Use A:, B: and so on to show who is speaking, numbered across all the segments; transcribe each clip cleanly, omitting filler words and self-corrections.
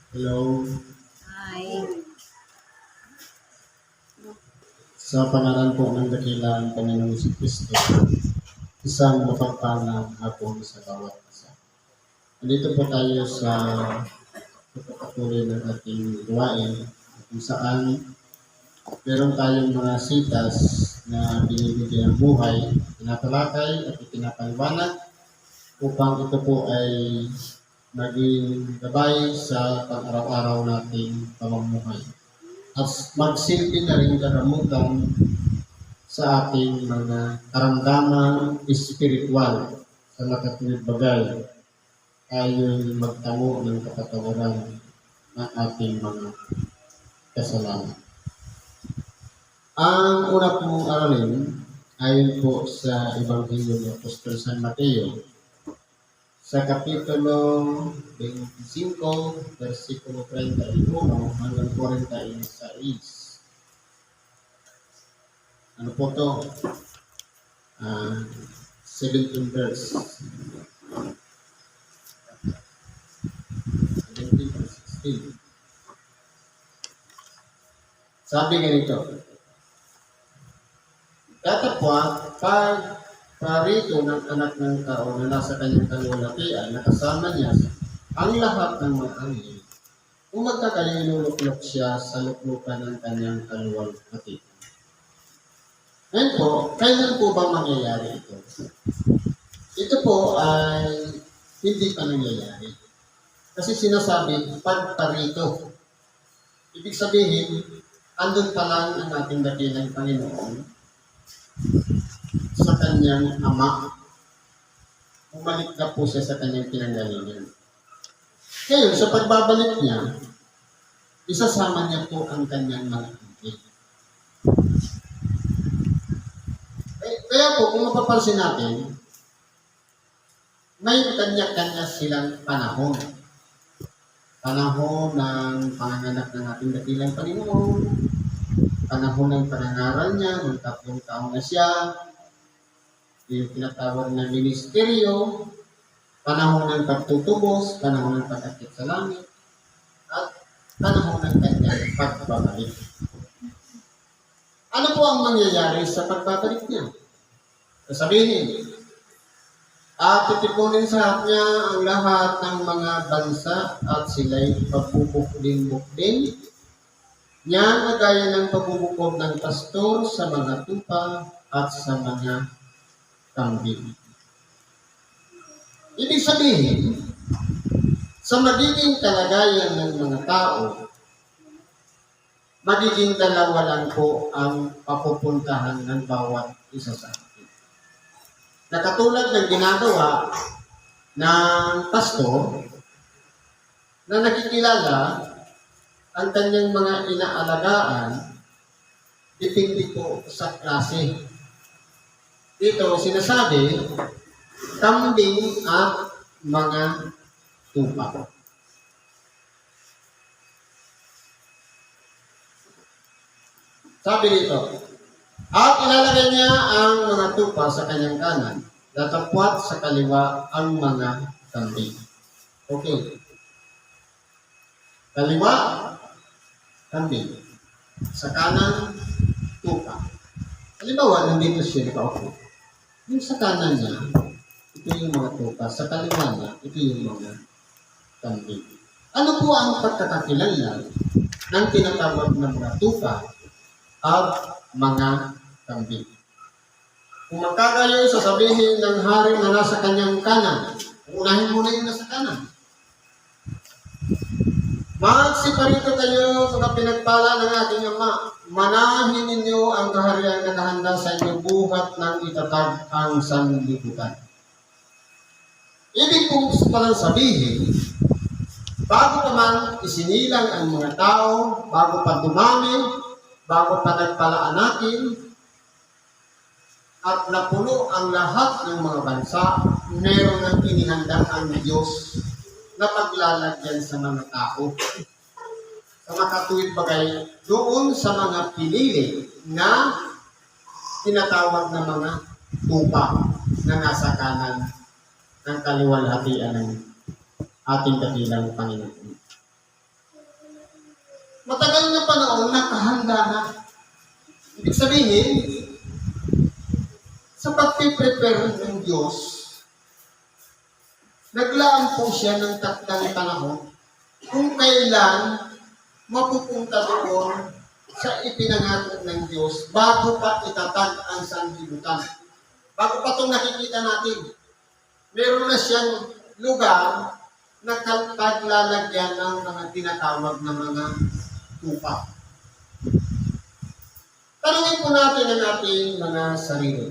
A: Hello.
B: Hi.
A: Sa pangalan po ng dakilang Panginoong Kristo, isang mapagpalang hapon sa bawat isa. Nandito po tayo sa pagpapatuloy ng ating gawain kung saan meron tayong mga sitas na binibigay ang buhay, tinatalakay at itinapaliwanag upang ito po ay maging gabay sa pang-araw-araw nating pamumuhay. At magsilbi na rin kagamutan sa ating mga karamdaman espiritual sa nakatulid bagay ayon magtamo ng kapatawaran ng ating mga kasalanan. Ang una pong aralin ayon po sa Ebanghelyo ni Apostol San Mateo sa Kapitulo 25, versikulo 31 hanggang 46. Ano po to? 17 verse. 17 to 16. Sabi ganito, datapwat, pag parito ng anak ng tao na nasa kanyang kalulatian, nakasama niya ang lahat ng mga anghel, kung magkakalinuluklok siya sa luklukan ng kanyang kaluwalhatian. Ngayon po, kailan po ba mangyayari ito? Ito po ay hindi pa nangyayari. Kasi sinasabi, pagparito. Ibig sabihin, andun pa lang ang ating dakilang Panginoon sa kanyang Ama. Bumalik na po siya sa kanyang pinanggalingan. Ngayon, sa pagbabalik niya, isasama niya po ang kanyang mga anghel. Kaya po, kung mapapansin natin, may kanya-kanya silang panahon. Panahon ng panganganak ng ating dakilang Panginoon, panahon ng panangaral niya, ng 3 taon na siya, yung tinatawag na ministeryo, panahon ng pagtutubos, panahon ng pag-akit sa langit, at panahon ng kanyang pagbabalik. Ano po ang mangyayari sa pagbabalik niya? Sasabihin, at titipunin sa harap niya ang lahat ng mga bansa at sila'y pagpupukling-bukling niya kagaya ng pagbubukob ng pastor sa mga tupa at sa mga kambing. Ibig sabihin, sa magiging kalagayan ng mga tao, magiging dalawa lang po ang papupuntahan ng bawat isa sa atin. Na katulad ng ginagawa ng pastor na nakikilala ang kanyang mga inaalagaan, depende po sa klase. Dito sinasabi, kambing at mga tupa. Sabi dito, at ilalagay niya ang mga tupa sa kanyang kanan, datapwat sa kaliwa ang mga kambing. Okay. Kaliwa, kambing. Sa kanan, tupa. Halimbawa, nandito siya nakaupo. Yung sa kanan niya, ito yung mga tupa. Sa kaliwa niya, ito yung mga kambing. Ano po ang pagkakakilala ng tinatawag na mga tupa at mga kambing? Kung magkakayo, sasabihin ng hari na nasa kanyang kanan, unahin mo na yung nasa kanan. Magsiparito kayo, mga pinagpala ng ating Ama. Manahin ninyo ang kaharian na nakahanda sa inyo buhat ng itatag ang sanlibutan. Ibig kong palang sabihin, bago pa man isinilang ang mga tao, bago pa dumami, bago pa nagpalaan natin, at napuno ang lahat ng mga bansa, meron ng inihanda ang Diyos na paglalagyan sa mga tao. Sa makatuwid bagay, doon sa mga pinili na tinatawag na mga tupa na nasa kanan ng kaliwalhatian ng ating dakilang Panginoon. Matagal na panahon, nakahanda na. Ibig sabihin, sa pag-prepare ng Diyos, naglaan po siya ng takdang panahon kung kailan mapupunta doon sa ipinangako ng Diyos bago pa itatag ang sanlibutan. Bago pa itong nakikita natin, meron na siyang lugar na paglalagyan ng mga tinatawag na mga tupa. Tanungin po natin ang ating mga sarili.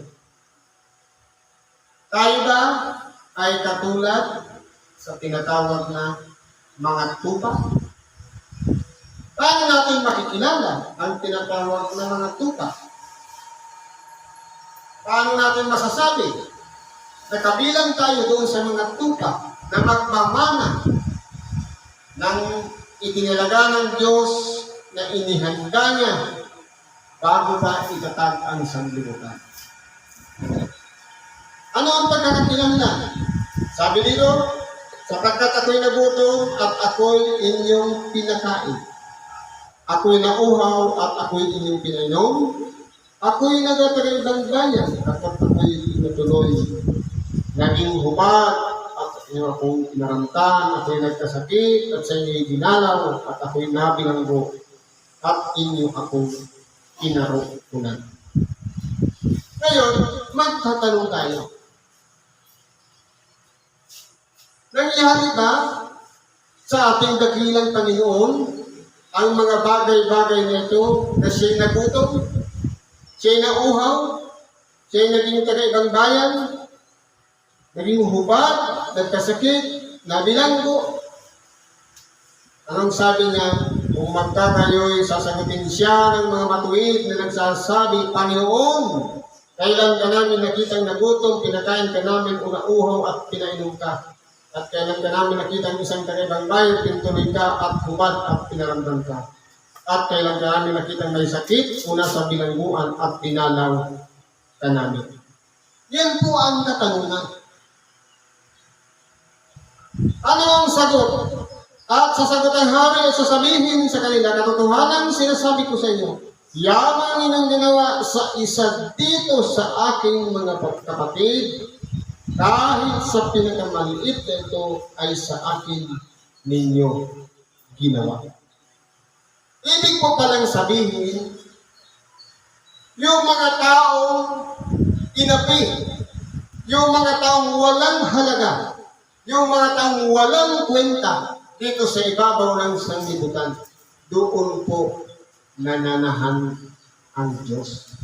A: Tayo ba ay katulad sa tinatawag na mga tupa? Paano natin makikilala ang tinatawag na mga tupa? Paano natin masasabi na kabilang tayo doon sa mga tupa na magmamana ng itinalaga ng Diyos na inihanda niya bago pa itatag ang sanlibutan? Ano ang pagkakakilanlan? Sabi dito, sapagkat ako'y nagutom at ako'y inyong pinakain. Ako'y nauhaw at ako'y inyong pinainom. Ako'y nagatagal bayan at ako'y natuloy. Naging hubad at inyo akong pinaramtan. Ako'y nagkasakit at sa inyo'y dinalaw at ako'y nabilanggo at inyo akong kinarukunan. Ngayon, magtatanong tayo. Nangyari ba sa ating dakilang Panginoon ang mga bagay-bagay na ito na siya'y nagutom, siya'y nauhaw, siya'y naging taga-ibang bayan, naging hubad, nagkasakit, nabilanggo? Anong sabi niya? Kung magkakayo'y sasagutin siya ng mga matuwid na nagsasabi, Panginoon, kailan ka namin nakitang nagutom, pinakain ka namin, unauhaw at pinainom ka. At kailan ka namin nakita ang isang taga-ibang bayan, pintuloy ka at hubad at pinaramdam ka. At kailan ka namin nakita may sakit, una sa bilangguan at pinalaw ka namin. Yan po ang katanungan. Ano ang sagot? At sasagot ang hari at sasabihin sa kanila, katotohanan sinasabi ko sa inyo, yamang inyong ginawa sa isa dito sa aking mga kapatid, kahit sa pinakamaliit na ito ay sa akin ninyo ginawa. Ibig po palang sabihin, yung mga taong inapi, yung mga taong walang halaga, yung mga taong walang kwenta dito sa ibabaw ng sanlibutan, doon po nananahan ang Diyos.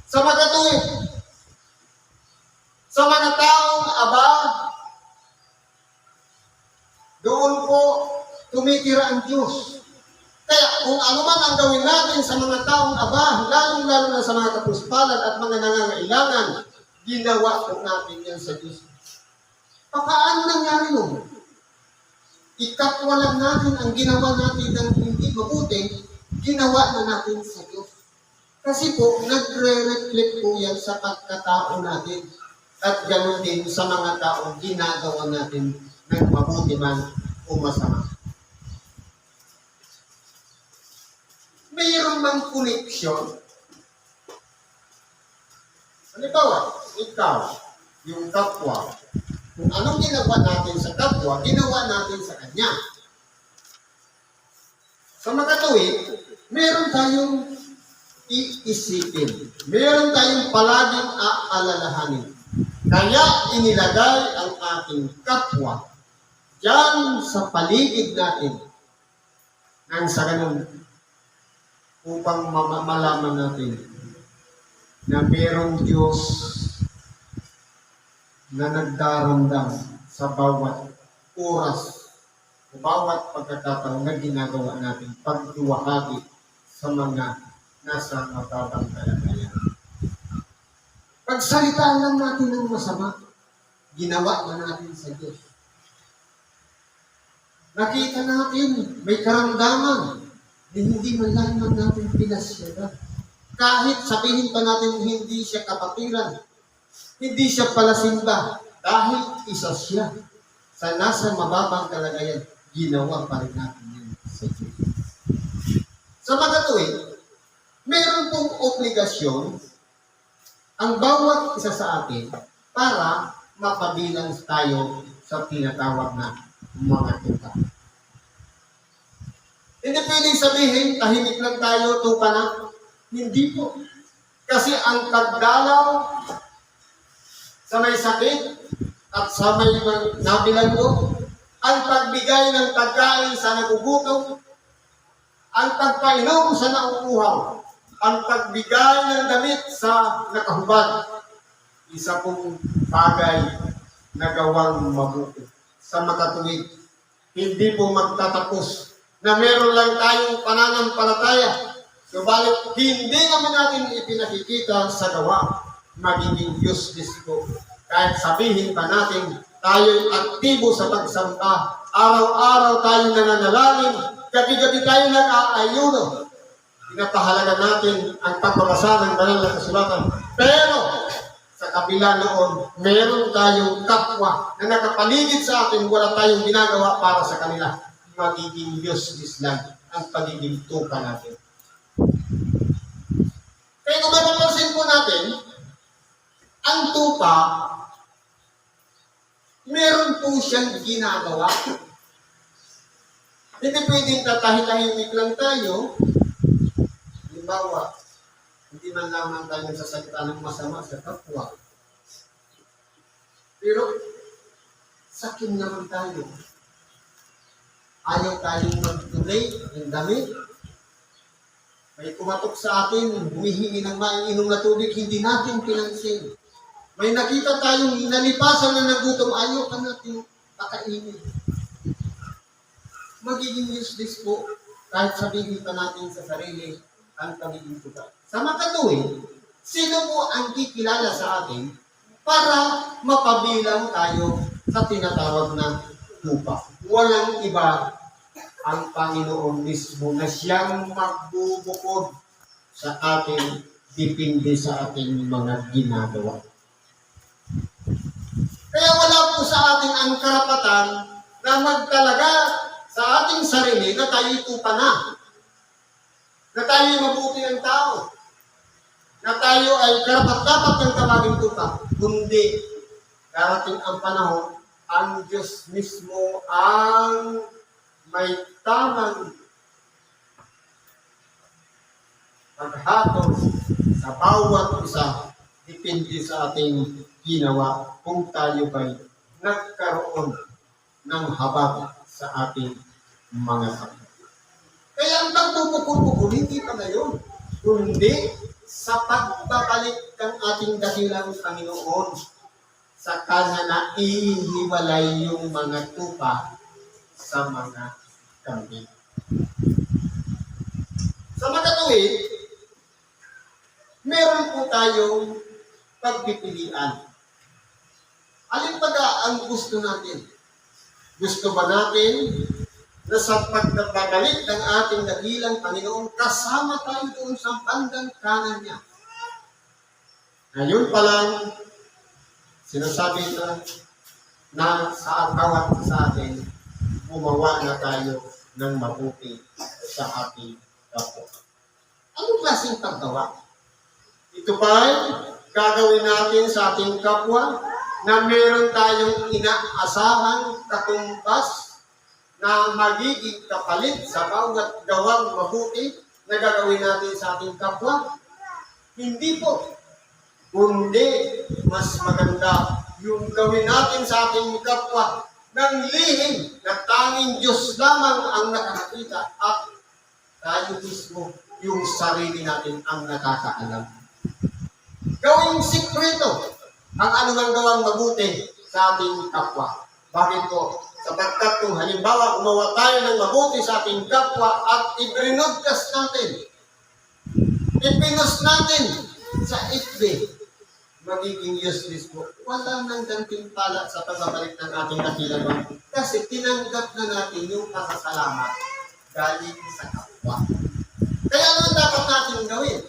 A: Sa magatuwid, sa mga taong aba, doon po tumitira ang Diyos. Kaya kung ano man ang gawin natin sa mga taong aba, lalong-lalo na sa mga kapuspalad at mga nangangailangan, ginawa po natin yan sa Diyos. Paano nangyari yun? Ikatwa lang natin ang ginawa natin ng hindi mabuti, ginawa na natin sa Diyos. Kasi po, nagre-reflect po yan sa pagkatao natin. At ganoon din sa mga taong ginagawa natin ng mabuti man o masama. Mayroon mang connection. Halimbawa, ikaw, yung kapwa, kung anong ginawa natin sa kapwa, ginawa natin sa kanya. Sa makatuwid, meron tayong iisipin. Meron tayong palaging aalalahanin. Kaya inilagay ang ating kapwa diyan sa paligid natin nang sa ganun upang malaman natin na mayroong Diyos na nagdaramdam sa bawat oras, sa bawat pagkakataon na ginagawa natin pagduwahagi sa mga nasa mababang kalagayan. Pagsalitaan lang natin ng masama, ginawa na natin sa Diyos. Nakita natin, may karamdaman, na hindi man lang natin pinasyaga. Kahit sabihin pa natin hindi siya kapatiran, hindi siya palasimba, dahil isa siya sa nasa mababang kalagayan, ginawa pa rin natin yan sa Diyos. Sa magatuwid, meron pong obligasyon ang bawat isa sa atin para mapabilang tayo sa tinatawag na mga tupa. Hindi pwedeng sabihin, tahimik lang tayo, tupa na. Hindi po. Kasi ang pagdalaw sa may sakit at sa may nabilanggo, ang pagbigay ng pagkain sa nagugutom, ang pagpainom sa nauuhaw, ang pagbigay ng damit sa nakahubad, isa pong bagay na gawang mabuti. Sa makatuwid, hindi po magtatapos na meron lang tayong pananampalataya, subalit hindi naman natin ipinakikita sa gawa, magiging useless po. Kahit sabihin pa natin, tayo'y aktibo sa pagsamba, araw-araw tayo nananalangin, gabi-gabi tayo nag-aayuno. Pinapahalaga natin ang pagbabasa ng banal na kasulatan. Pero, sa kabila noon, meron tayong kapwa na nakapaligid sa atin, wala tayong ginagawa para sa kanila. Magiging useless lang ang pagiging tupa natin. Kaya kung mapapansin po natin, ang tupa, meron po siyang ginagawa. Hindi pwedeng tatahimik lang tayo. Halimbawa, hindi man lamang tayo nagsasalita ng masama sa kapwa. Pero, sakin naman tayo. Ayaw tayong mag-donate ng damit. May kumatok sa atin, humihingi ng maiinom na tubig, hindi natin pinansin. May nakita tayong inalipasan na nagutom, ayaw ka natin pakainin. Magiging useless po kahit sabihin pa natin sa sarili ang pagiging tupa. Sa makatuwid, sino po ang kikilala sa atin para mapabilang tayo sa tinatawag na tupa? Walang iba ang Panginoon mismo na siyang magbubukod sa atin, depende sa ating mga ginagawa. Kaya wala po sa atin ang karapatan na magtalaga sa ating sarili na tayo'y tupa na tayo'y mabuti ng tao, na tayo ay karapat-dapat ng tawaging tupa, kundi darating ang panahon, ang Diyos mismo ang may tamang paghatol sa bawat isa, depende sa ating ginawa kung tayo ba'y nagkaroon ng habag sa ating mga kapatid. Kaya ang pagpupukul-pukul, hindi pa ngayon, kundi sa pagbabalik ng ating dakilang Panginoon sa Kanya na ihiwalay yung mga tupa sa mga kambing. Sa makatuwid, meron po tayong pagpipilian. Alin baga ang gusto natin? Gusto ba natin na sa pagbabalik ng ating dakilang Panginoon, kasama tayo doon sa bandang kanan niya? Ngayon pa lang, sinasabi na sa bawat sa atin, gumawa na tayo ng mabuti sa ating kapwa. Anong klaseng paggawa? Ito ba'y gagawin natin sa ating kapwa na meron tayong inaasahan katumbas na magiging kapalit sa bawat gawang mabuti na gagawin natin sa ating kapwa? Hindi po. Kundi mas maganda yung gawin natin sa ating kapwa ng lihim na tanging Diyos lamang ang nakakita at tayo mismo yung sarili natin ang nakakaalam. Gawing sikreto ang anumang gawang mabuti sa ating kapwa. Bakit po? Sapagkat kung halimbawa gumawa tayo ng mabuti sa ating kapwa at i-broadcast natin, ipinost natin sa FB, magiging useless po. Wala nang gantimpala sa pagbabalik ng ating dakilang kasi tinanggap na natin yung pasasalamat galing sa kapwa. Kaya ano dapat natin gawin?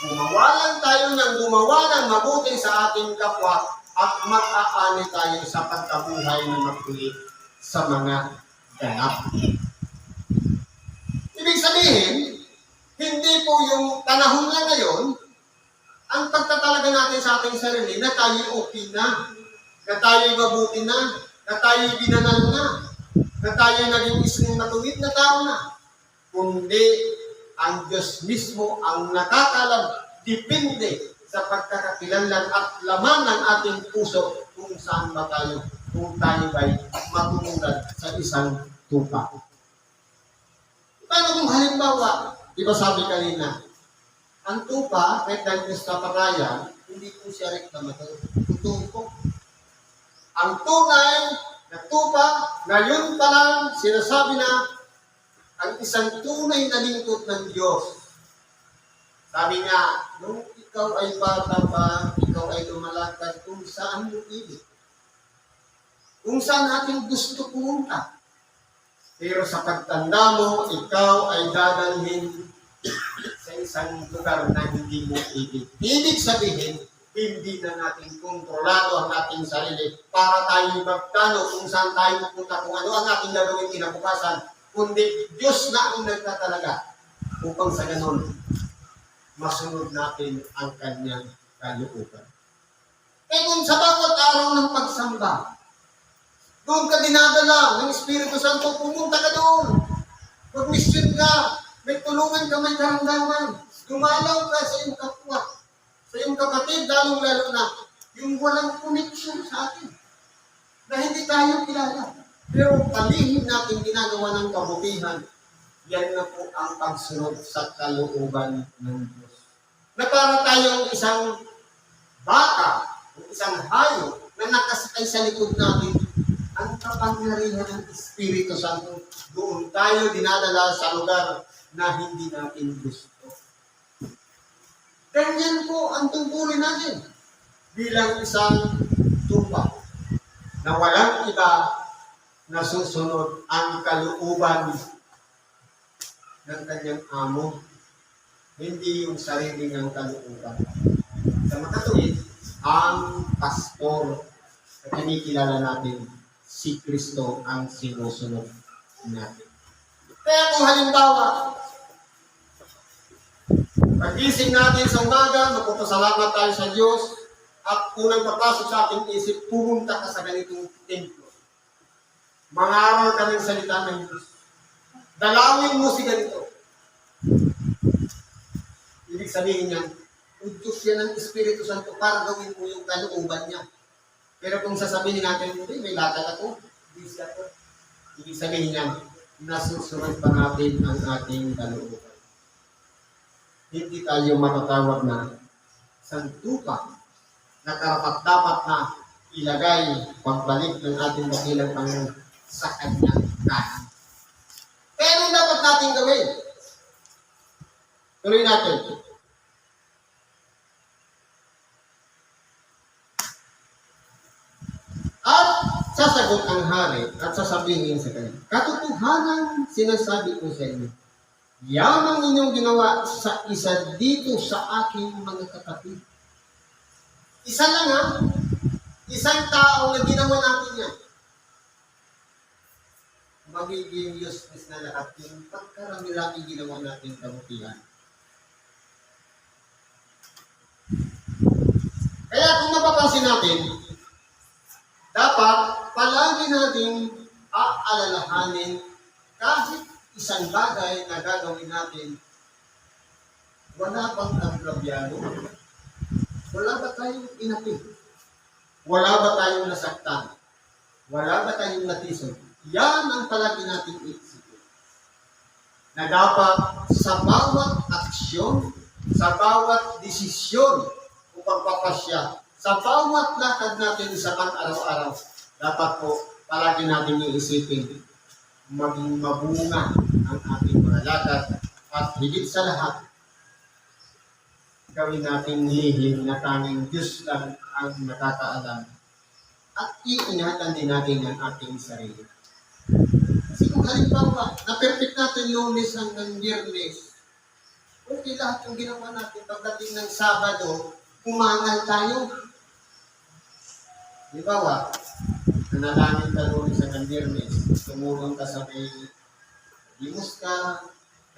A: Gumawa lang tayo ng gumawa ng mabuti sa ating kapwa at mag-aani tayo sa pagkabuhay na makulit sa mga ganap. Ibig sabihin, Hindi po yung panahon na ngayon, ang pagtatalaga natin sa ating sarili na tayo okay na tayo mabuti na tayo binanal na tayo naging isang matuwid na tao na. Kundi ang Diyos mismo ang nakakalam, depende sa pagkakakilanlan at laman ng ating puso kung saan ba tayo, kung tayo ba'y matutulad sa isang tupa. Paano kung halimbawa, di ba sabi kanina, ang tupa, kahit dahil sa patayan, hindi po siya reklamator. Totoo po. Ang tunay na tupa, ngayon pa lang sinasabi na ang isang tunay na lingkod ng Diyos. Sabi niya, nung ikaw ay bata pa, ikaw ay lumalakad kung saan mo ibig. Kung saan ating gusto pumunta. Pero sa pagtanda mo, ikaw ay dadalhin sa isang lugar na hindi mo ibig. Ibig sabihin, hindi na natin kontrolado ang ating sarili para tayo magplano kung saan tayo pupunta, kung ano ang ating gagawin kinabukasan, kundi Diyos na ang nagtatalaga upang sa ganon masunod natin ang kanyang kalooban. Eh kung sa bawat araw ng pagsamba, doon ka dinadala ng Espiritu Santo, pumunta ka doon. Mag-mission ka, may tulungan ka, may karamdaman. Dumalaw ka sa iyong kapwa, sa iyong kapatid, lalong-lalo na yung walang connection sa atin, na hindi tayo kilala. Pero palihim natin ginagawa ng kabutihan, yan na po ang pagsunod sa kalooban ng Diyos. Na para tayong isang baka, o isang hayop na nakasakay sa likod natin, ang kapangyarihan ng Espiritu Santo, doon tayo dinadala sa lugar na hindi natin gusto. Ganyan po ang tungkulin natin bilang isang tupa na walang iba na susunod ang kalooban ng kanyang amo, hindi yung sarili ng kalooban. Sa makatuwid, ang pastor na kinikilala natin, si Kristo ang sinusunod natin. Kaya kung halimbawa, pagising natin sa umaga, magpapasalamat tayo sa Diyos, at unang papasok sa ating isip, pumunta ka sa ganitong templo. Mangaral ka ng salita ng Diyos. Dalawin mo si ganito. Ibig sabihin niya, udyos yan ng Espiritu Santo para gawin mo yung kalooban niya. Pero kung sasabihin natin, hindi, may lakad ako, busy ako. Ibig sabihin niya, nasusunod pa natin ang ating kalooban. Hindi tayo matatawag na santupa na karapat-dapat na ilagay pagbalik ng ating dakilang Panginoon sa kanyang kanan. Pero dapat natin gawin. Tuloy natin. At sasagot ang hari at sasabihin sa kanya, katotohanan sinasabi ko sa inyo, yan ang inyong ginawa sa isa dito sa aking mga kapatid. Isa lang ha, isang tao na ginawa natin yan. Magiging useless na lahat yung pagkarami-rami ginawa natin kabutihan. Kaya kung mapapansin natin, dapat palagi nating aalalahanin kahit isang bagay na gagawin natin, wala bang agrabyado? Wala ba tayong inapi? Wala ba tayong nasaktan? Wala ba tayong natisod? Yan ang palagi nating isipin. Na dapat sa bawat aksyon, sa bawat desisyon o pagpapasya, sa bawat lakad natin sa pang-araw-araw, dapat po palagi natin iisipin maging mabunga ang ating mga lakad at higit sa lahat, gawin natin lihim na tanging Diyos lang ang nakakaalam at iingatan din natin ang ating sarili. Kasi kung halimbawa, na-perfect natin Lunes hanggang Biyernes, okay lahat yung ginawa natin pagdating ng Sabado, umangal tayo. Halimbawa, nanalangin ka Lunes hanggang Biyernes, tumulong ka sa may limos ka,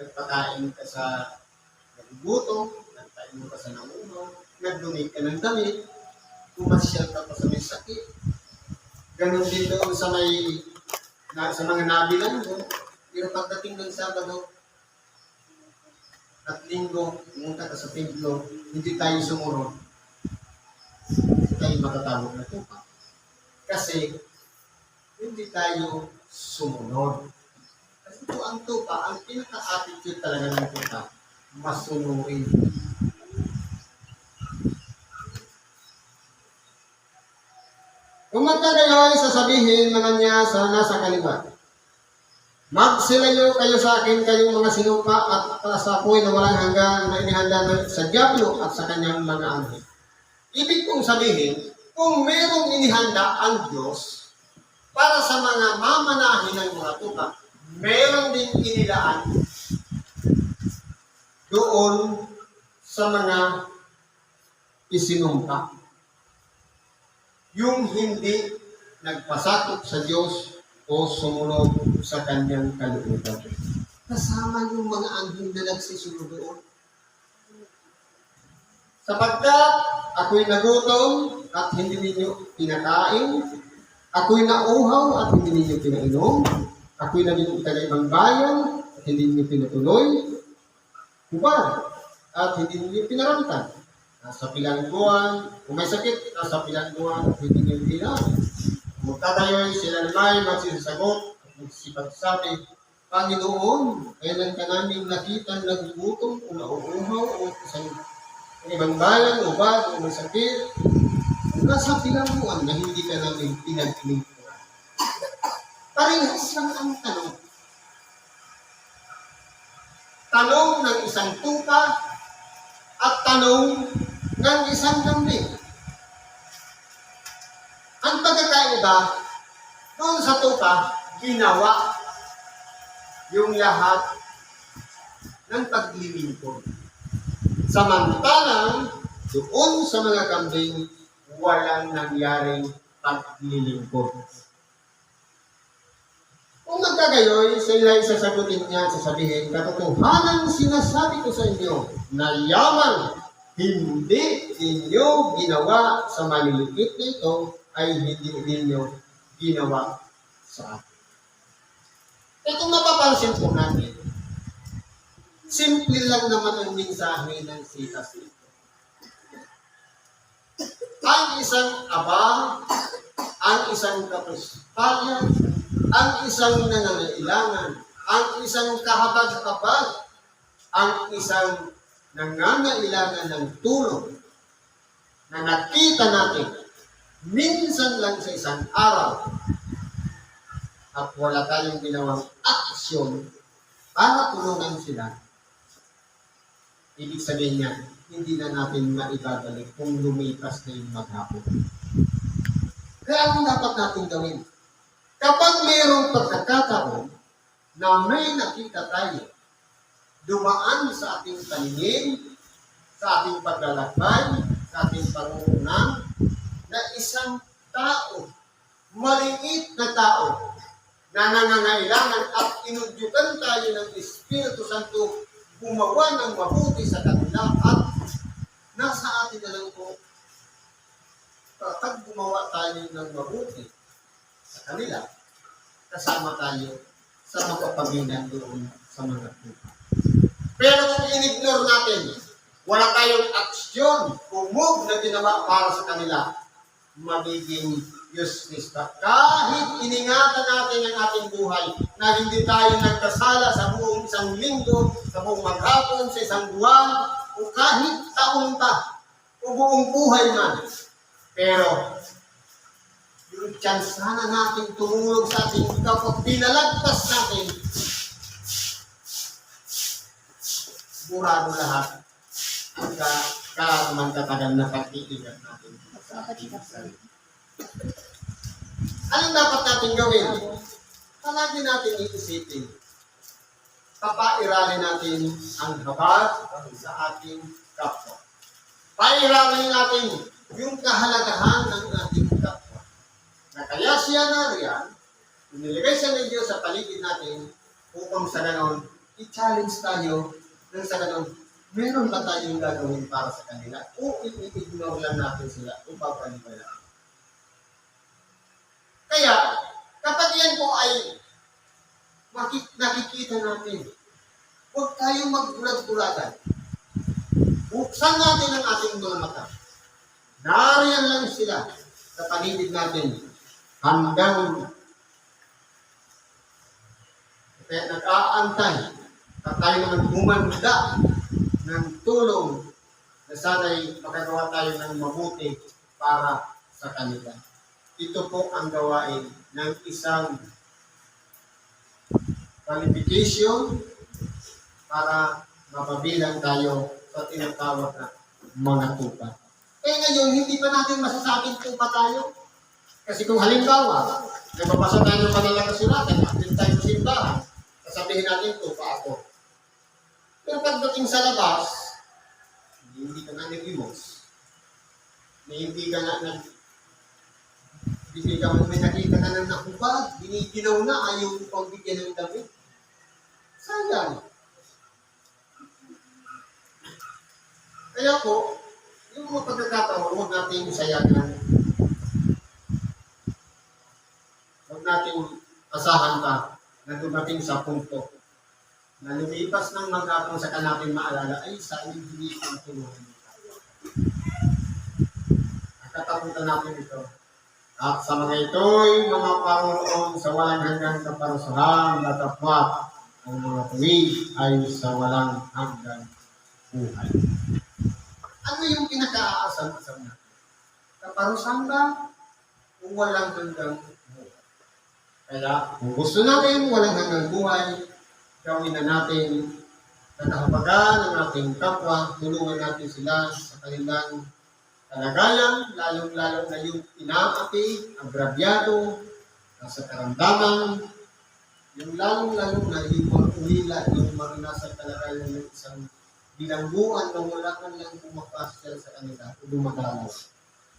A: nagpakain ka sa gutom, nagtayo ka sa nauno, nag-donate ka ng damit, pumasyal ka pa sa may sakit. Ganon din doon sa sa mga nabilan mo, pero pagdating ng Sabado at Linggo, pumunta ka sa templo, hindi tayo sumunod, hindi tayo matatawag na tupa. Kasi, hindi tayo sumunod. Kasi ito ang tupa, ang pinaka-attitude talaga ng tupa, masunurin. Kung magkagayoy, sasabihin naman niya sa nasa kaliwa, magsilayo kayo sa akin, kayong mga sinupa at sa apoy na walang hanggan na inihanda sa Diablo at sa kanyang mga anghel. Ibig kong sabihin, kung merong inihanda ang Diyos para sa mga mamanahin ng mga tupa, meron din inilaan doon sa mga isinumpa. Yung hindi nagpasakop sa Diyos o sumunod sa kanyang kalooban. Kasama yung mga anghel na nagsisunod doon. Sapagkat ako'y nagutom at hindi ninyo pinakain, ako'y nauhaw at hindi ninyo pinainom, ako'y naging taga-ibang bayan at hindi ninyo pinutuloy, hubad at hindi ninyo pinaramtan. Nasa bilangguan, kung may sakit, nasa bilangguan at hindi ninyo pinainom. Magtatayoy sila naman magsisagot at magsipagsabi, Panginoon, kailan ka namin nakita nagugutom o nauuhaw o isang ibang bayan o bag o may sakit? Nasa bilangguan na hindi ka namin pinaglingkuran. Parehas lang ang tanong. Tanong ng isang tupa at tanong ng isang lambing. Ang pagkakaiba, doon sa tupa, ginawa yung lahat ng paglilingkod. Samantalang, doon sa mga kambing, walang nangyaring paglilingkod. Kung nagkagayoy, sila isasagutin niya at sasabihin, katotohanan sinasabi ko sa inyo, na yaman hindi ninyo ginawa sa maliliit na ito, ay hindi ninyo ginawa sa akin. E kung mapapansin po natin, simple lang naman ang mensahe ng sitas ito. Ang isang aba, ang isang kapuspalyan, ang isang nangangailangan, ang isang kahabag-habag, ang isang nangangailangan ng tulong na nakita natin minsan lang sa isang araw at wala tayong ginawang aksyon para tulungan sila. Ibig sabihin niya, hindi na natin maibabalik kung lumipas na yung maghapon. Kaya ano dapat natin gawin? Kapag mayroong pagkakataon na may nakita tayo, dumaan sa ating paningin, sa ating paglalakbay, sa ating pangungunan, na isang tao, maliit na tao, na nangangailangan at inudyukan tayo ng Espiritu Santo, gumawa ng mabuti sa kanila at nasa atin na lang po, kapag gumawa tayo ng mabuti sa kanila, kasama tayo sa makapaginan doon sa mga tupa. Pero kung in-ignore natin, wala tayong aksyon, kumog na ginawa para sa kanila, magiging useless pa. Kahit iningatan natin ang ating buhay na hindi tayo nagkasala sa buong isang linggo, sa buong maghapon, sa isang buwan, o kahit taon pa, o buong buhay man. Pero, yung chance sana natin tumulong sa ating kapag pinalagpas natin, burado lahat ang katagal na pagtitigan natin sa ating sarili. Anong dapat natin gawin? Palagi natin iisipin. Papairalin natin ang habag sa ating kapwa. Pairalin natin yung kahalagahan ng ating kapwa. Na kaya siya nariyan, inilagay siya ng Diyos sa paligid natin upang sa ganon, i-challenge tayo nang sa ganon, meron ba tayong gagawin para sa kanila? O i-ignore lang natin sila o papaliwalaan? Kaya, kapag yan po ay nakikita natin, huwag tayong magbulag-bulagan. Buksan natin ang ating mga mata. Nariyan lang sila sa paligid natin hanggang kaya nag-aantay na tayo naman humanda ng tulong na sana'y makagawa tayo ng mabuti para sa kanila. Ito po ang gawain ng isang qualification para mapabilang tayo sa tinatawag na mga tupa. Eh ngayon, hindi pa natin masasabing tupa tayo. Kasi kung halimbawa, nababasa tayo ng kanilang kasulatan, active tayo sa simbahan, sasabihin natin, tupa ako. Pero pagdating sa labas, hindi ka na nag-imos. Hindi ka na hindi ka may nakita ka na nakubad, biniginaw na, ayaw mo pang bigyan ng damit. Sayang. Kaya po, yung mga pagkakataon, huwag natin sayagan. Huwag natin asahan pa na dumating sa punto na lumipas ng magkakong sa natin maalala, ay sa hindi ang tulungan tayo. At kataputan natin ito. At sa mga ito'y mga Panginoon sa walang hanggang kaparusahan na tapat ang mga tuwid ay sa walang hanggang buhay. Ano yung pinaka-aasam-asam natin? Kaparusahan ba o walang hanggang buhay? Kaya kung gusto natin walang hanggang buhay, gawin na natin katahapagan ng ating kapwa, tulungan natin sila sa kanilang kalagayan, lalong-lalo na yung inaapi, agrabyado, nasa karamdaman, yung lalong-lalo na yung mga ulila, yung mga nasa kalagayan ng isang bilangguan na wala man lang pumapasya sa kanila o dumadalaw.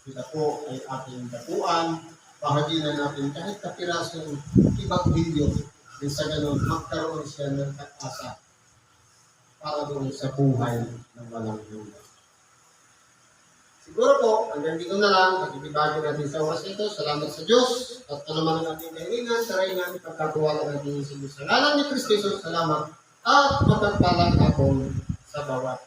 A: Sila po ay ating dapuan, bahaginan natin kahit kapirasong ibang bilyo, din sa ganun, magkaroon siya ng pag-asa para doon sa buhay ng walang hanggan. Siguro po, hanggang dito na lang, pag-ibigay natin sa oras ito. Salamat sa Diyos at naman ang ating kahilingan, saray namin pagkatuwala natin sa Diyos. Sa ngalan ni Kristo Jesus, salamat at mapagpalang akong sa bawat